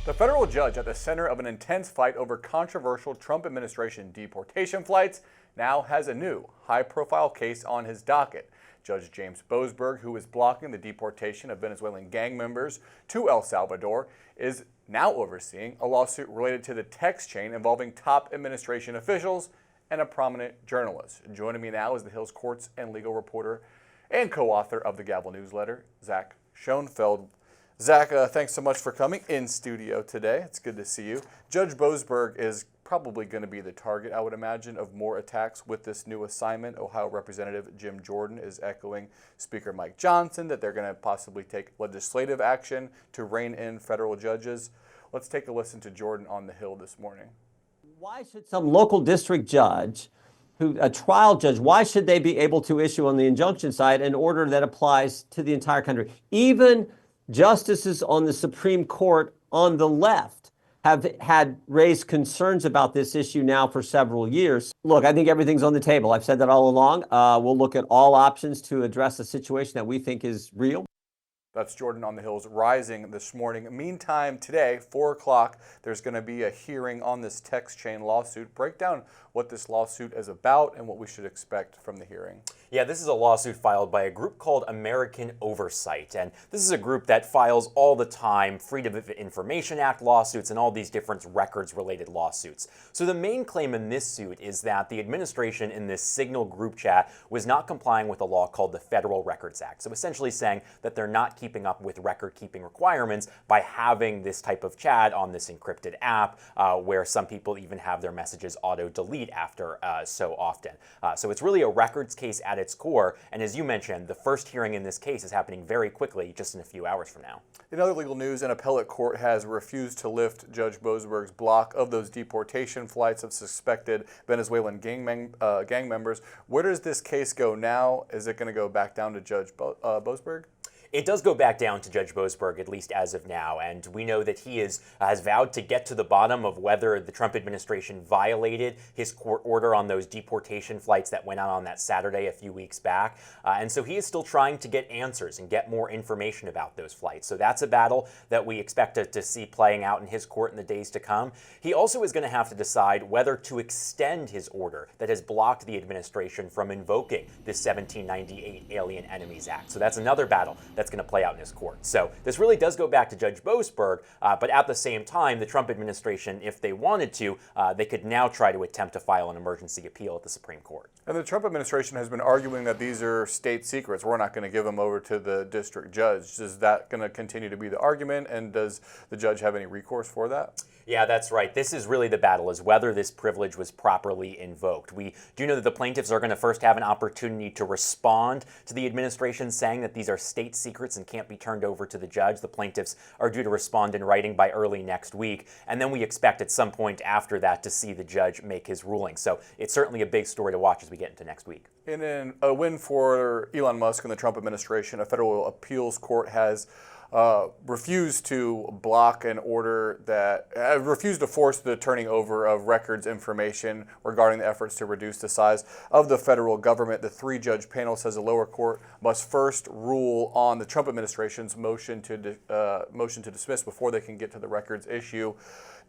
The federal judge at the center of an intense fight over controversial Trump administration deportation flights now has a new high-profile case on his docket. Judge James Boasberg, who is blocking the deportation of Venezuelan gang members to El Salvador, is now overseeing a lawsuit related to the text chain involving top administration officials and a prominent journalist. Joining me now is the Hill's courts and legal reporter and co-author of the Gavel newsletter, Zach Schonfeld. Zach, thanks so much for coming in studio today. It's good to see you. Judge Boasberg is probably going to be the target, I would imagine, of more attacks with this new assignment. Ohio Representative Jim Jordan is echoing Speaker Mike Johnson that they're going to possibly take legislative action to rein in federal judges. Let's take a listen to Jordan on the Hill this morning. Why should some local district judge, a trial judge, why should they be able to issue on the injunction side an order that applies to the entire country? Even justices on the Supreme Court on the left have had raised concerns about this issue now for several years. Look, I think everything's on the table. I've said that all along. We'll look at all options to address a situation that we think is real. That's Jordan on the Hill's Rising this morning. Meantime, today, 4 o'clock, there's going to be a hearing on this text chain lawsuit. Break down what this lawsuit is about and what we should expect from the hearing. Yeah, this is a lawsuit filed by a group called American Oversight, and this is a group that files all the time Freedom of Information Act lawsuits and all these different records-related lawsuits. So the main claim in this suit is that the administration in this Signal group chat was not complying with a law called the Federal Records Act. So essentially saying that they're not keeping up with record-keeping requirements by having this type of chat on this encrypted app where some people even have their messages auto-delete after so often. So it's really a records case at its core, and as you mentioned, the first hearing in this case is happening very quickly, just in a few hours from now. In other legal news, an appellate court has refused to lift Judge Boasberg's block of those deportation flights of suspected Venezuelan gang members. Where does this case go now? Is it going to go back down to Judge Boasberg? It does go back down to Judge Boasberg, at least as of now, and we know that he has vowed to get to the bottom of whether the Trump administration violated his court order on those deportation flights that went out on that Saturday a few weeks back. And so he is still trying to get answers and get more information about those flights. So that's a battle that we expect to see playing out in his court in the days to come. He also is going to have to decide whether to extend his order that has blocked the administration from invoking this 1798 Alien Enemies Act. So that's another battle that's going to play out in his court. So this really does go back to Judge Boasberg, but at the same time, the Trump administration, if they wanted to, they could now try to attempt to file an emergency appeal at the Supreme Court. And the Trump administration has been arguing that these are state secrets. We're not going to give them over to the district judge. Is that going to continue to be the argument, and does the judge have any recourse for that? Yeah, that's right. This is really the battle, is whether this privilege was properly invoked. We do know that the plaintiffs are going to first have an opportunity to respond to the administration saying that these are state secrets and can't be turned over to the judge. The plaintiffs are due to respond in writing by early next week, and then we expect at some point after that to see the judge make his ruling. So it's certainly a big story to watch as we get into next week. In a win for Elon Musk and the Trump administration, a federal appeals court has refused to block an order that refused to force the turning over of records information regarding the efforts to reduce the size of the federal government. The three-judge panel says the lower court must first rule on the Trump administration's motion to dismiss before they can get to the records issue.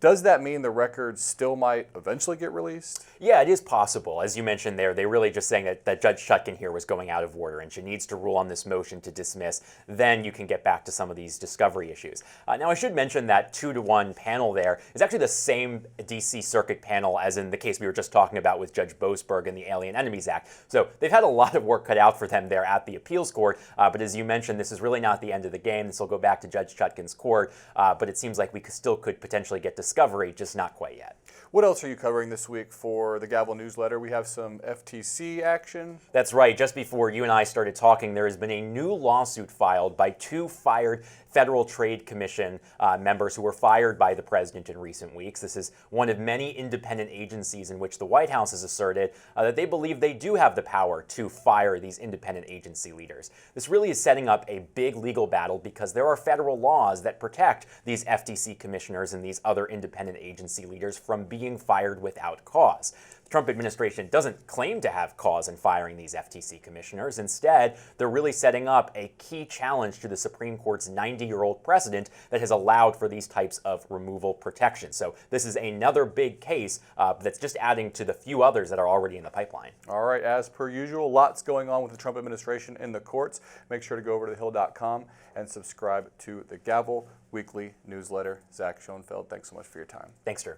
Does that mean the records still might eventually get released? Yeah, it is possible. As you mentioned there, they really just saying that Judge Chutkan here was going out of order and she needs to rule on this motion to dismiss. Then you can get back to some of these discovery issues. Now, I should mention that 2-to-1 panel there is actually the same D.C. Circuit panel as in the case we were just talking about with Judge Boasberg and the Alien Enemies Act. So they've had a lot of work cut out for them there at the appeals court. But as you mentioned, this is really not the end of the game. This will go back to Judge Chutkan's court. But it seems like we still could potentially get discovery, just not quite yet. What else are you covering this week for the Gavel newsletter? We have some FTC action. That's right. Just before you and I started talking, there has been a new lawsuit filed by 2 fired Federal Trade Commission members who were fired by the president in recent weeks. This is one of many independent agencies in which the White House has asserted that they believe they do have the power to fire these independent agency leaders. This really is setting up a big legal battle because there are federal laws that protect these FTC commissioners and these other independent agency leaders from being fired without cause. Trump administration doesn't claim to have cause in firing these FTC commissioners. Instead, they're really setting up a key challenge to the Supreme Court's 90-year-old precedent that has allowed for these types of removal protections. So this is another big case that's just adding to the few others that are already in the pipeline. All right, as per usual, lots going on with the Trump administration in the courts. Make sure to go over to thehill.com and subscribe to the Gavel weekly newsletter. Zach Schonfeld, thanks so much for your time. Thanks, Drew.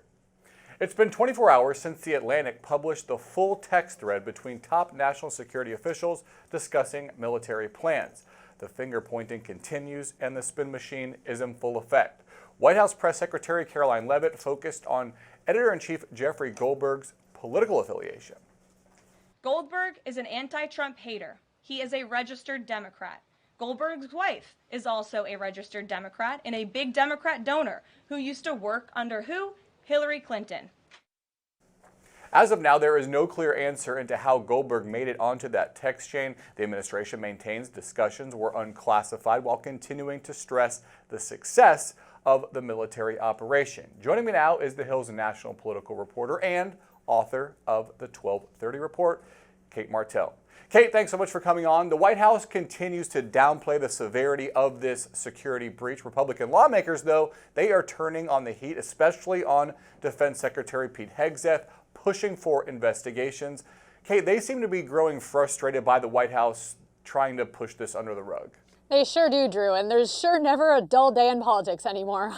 It's been 24 hours since The Atlantic published the full text thread between top national security officials discussing military plans. The finger-pointing continues, and the spin machine is in full effect. White House Press Secretary Caroline Leavitt focused on Editor-in-Chief Jeffrey Goldberg's political affiliation. Goldberg is an anti-Trump hater. He is a registered Democrat. Goldberg's wife is also a registered Democrat and a big Democrat donor who used to work under who? Hillary Clinton. As of now, there is no clear answer into how Goldberg made it onto that text chain. The administration maintains discussions were unclassified while continuing to stress the success of the military operation. Joining me now is the Hill's national political reporter and author of the 1230 report, Cate Martel. Cate, thanks so much for coming on. The White House continues to downplay the severity of this security breach. Republican lawmakers, though, they are turning on the heat, especially on Defense Secretary Pete Hegseth, pushing for investigations. Cate, they seem to be growing frustrated by the White House trying to push this under the rug. They sure do, Drew, and there's sure never a dull day in politics anymore.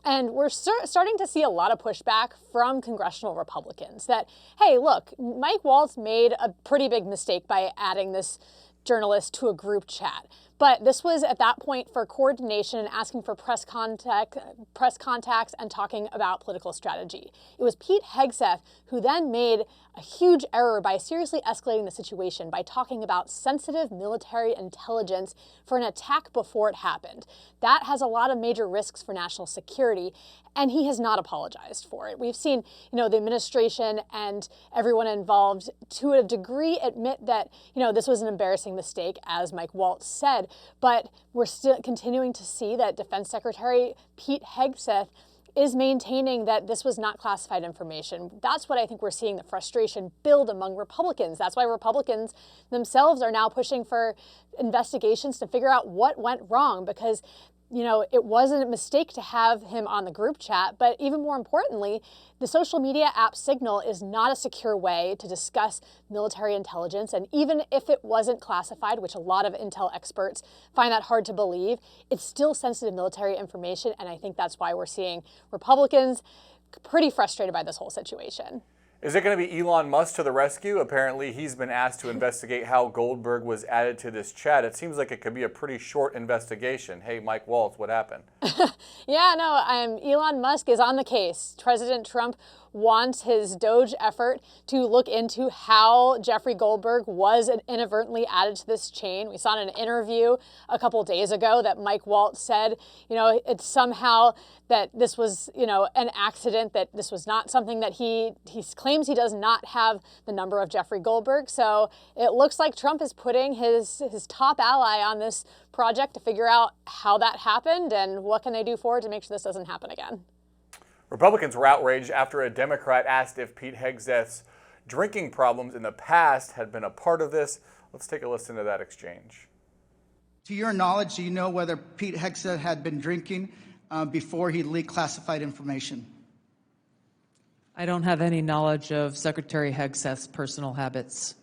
And we're starting to see a lot of pushback from congressional Republicans that, hey, look, Mike Waltz made a pretty big mistake by adding this journalist to a group chat. But this was at that point for coordination and asking for press contacts and talking about political strategy. It was Pete Hegseth who then made a huge error by seriously escalating the situation by talking about sensitive military intelligence for an attack before it happened. That has a lot of major risks for national security, and he has not apologized for it. We've seen, the administration and everyone involved to a degree admit that, this was an embarrassing mistake, as Mike Waltz said, but we're still continuing to see that Defense Secretary Pete Hegseth is maintaining that this was not classified information. That's what I think we're seeing the frustration build among Republicans. That's why Republicans themselves are now pushing for investigations to figure out what went wrong, because it wasn't a mistake to have him on the group chat, but even more importantly, the social media app Signal is not a secure way to discuss military intelligence. And even if it wasn't classified, which a lot of intel experts find that hard to believe, it's still sensitive military information. And I think that's why we're seeing Republicans pretty frustrated by this whole situation. Is it going to be Elon Musk to the rescue? Apparently, he's been asked to investigate how Goldberg was added to this chat. It seems like it could be a pretty short investigation. Hey, Mike Waltz, what happened? Elon Musk is on the case. President Trump wants his Doge effort to look into how Jeffrey Goldberg was inadvertently added to this chain. We saw in an interview a couple days ago that Mike Waltz said, it's somehow that this was, an accident, that this was not something that he claims he does not have the number of Jeffrey Goldberg. So it looks like Trump is putting his top ally on this project to figure out how that happened and what can they do forward to make sure this doesn't happen again. Republicans were outraged after a Democrat asked if Pete Hegseth's drinking problems in the past had been a part of this. Let's take a listen to that exchange. To your knowledge, do you know whether Pete Hegseth had been drinking before he leaked classified information? I don't have any knowledge of Secretary Hegseth's personal habits.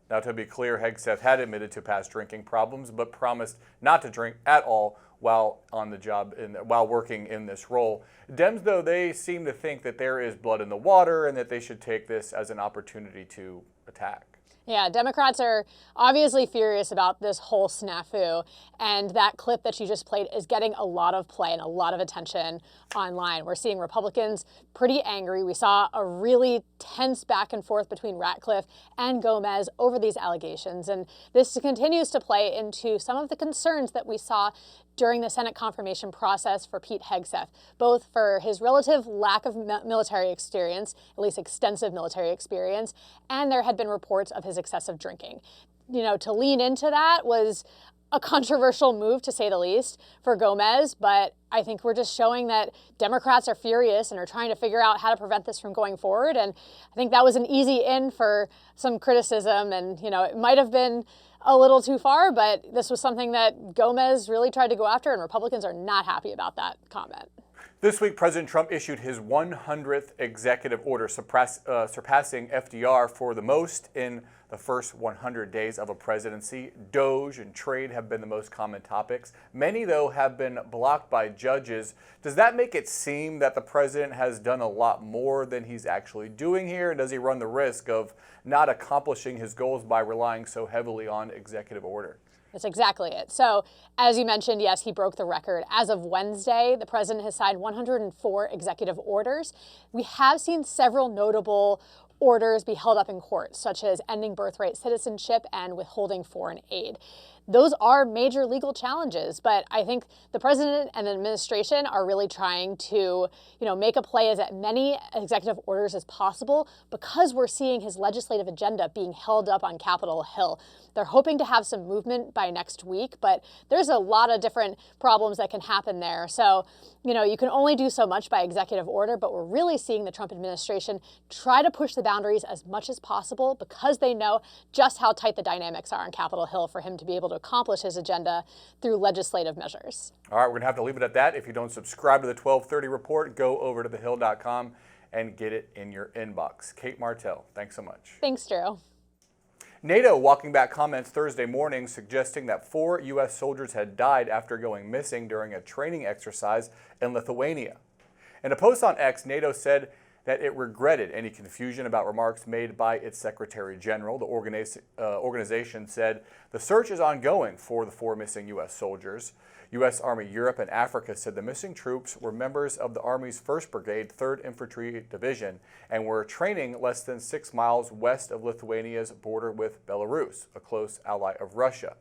Now, to be clear, Hegseth had admitted to past drinking problems, but promised not to drink at all while on the job, while working in this role. Dems, though, they seem to think that there is blood in the water and that they should take this as an opportunity to attack. Yeah, Democrats are obviously furious about this whole snafu, and that clip that you just played is getting a lot of play and a lot of attention online. We're seeing Republicans pretty angry. We saw a really tense back and forth between Ratcliffe and Gomez over these allegations, and this continues to play into some of the concerns that we saw during the Senate confirmation process for Pete Hegseth, both for his relative lack of military experience, at least extensive military experience, and there had been reports of his excessive drinking. To lean into that was a controversial move, to say the least, for Gomez, but I think we're just showing that Democrats are furious and are trying to figure out how to prevent this from going forward. And I think that was an easy in for some criticism. And, it might have been a little too far, but this was something that Gomez really tried to go after, and Republicans are not happy about that comment. This week, President Trump issued his 100th executive order, surpassing FDR for the most in the first 100 days of a presidency. DOGE and trade have been the most common topics. Many, though, have been blocked by judges. Does that make it seem that the president has done a lot more than he's actually doing here? Does he run the risk of not accomplishing his goals by relying so heavily on executive order? That's exactly it. So, as you mentioned, yes, he broke the record. As of Wednesday, the president has signed 104 executive orders. We have seen several notable orders be held up in court, such as ending birthright citizenship and withholding foreign aid. Those are major legal challenges, but I think the president and the administration are really trying to, make a play as many executive orders as possible, because we're seeing his legislative agenda being held up on Capitol Hill. They're hoping to have some movement by next week, but there's a lot of different problems that can happen there. So, you can only do so much by executive order, but we're really seeing the Trump administration try to push the boundaries as much as possible, because they know just how tight the dynamics are on Capitol Hill for him to be able to accomplish his agenda through legislative measures. All right, we're going to have to leave it at that. If you don't subscribe to the 1230 Report, go over to thehill.com and get it in your inbox. Cate Martel, thanks so much. Thanks, Drew. NATO walking back comments Thursday morning suggesting that 4 U.S. soldiers had died after going missing during a training exercise in Lithuania. In a post on X, NATO said that it regretted any confusion about remarks made by its Secretary General. The organization said the search is ongoing for the 4 missing U.S. soldiers. U.S. Army Europe and Africa said the missing troops were members of the Army's 1st Brigade, 3rd Infantry Division, and were training less than 6 miles west of Lithuania's border with Belarus, a close ally of Russia.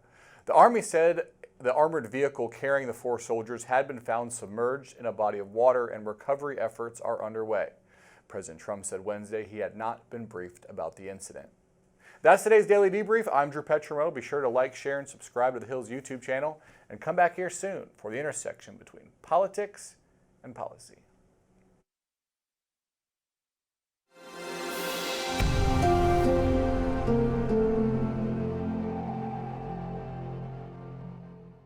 The Army said the armored vehicle carrying the 4 soldiers had been found submerged in a body of water, and recovery efforts are underway. President Trump said Wednesday he had not been briefed about the incident. That's today's Daily Debrief. I'm Drew Petrimoulx. Be sure to like, share, and subscribe to The Hill's YouTube channel, and come back here soon for the intersection between politics and policy.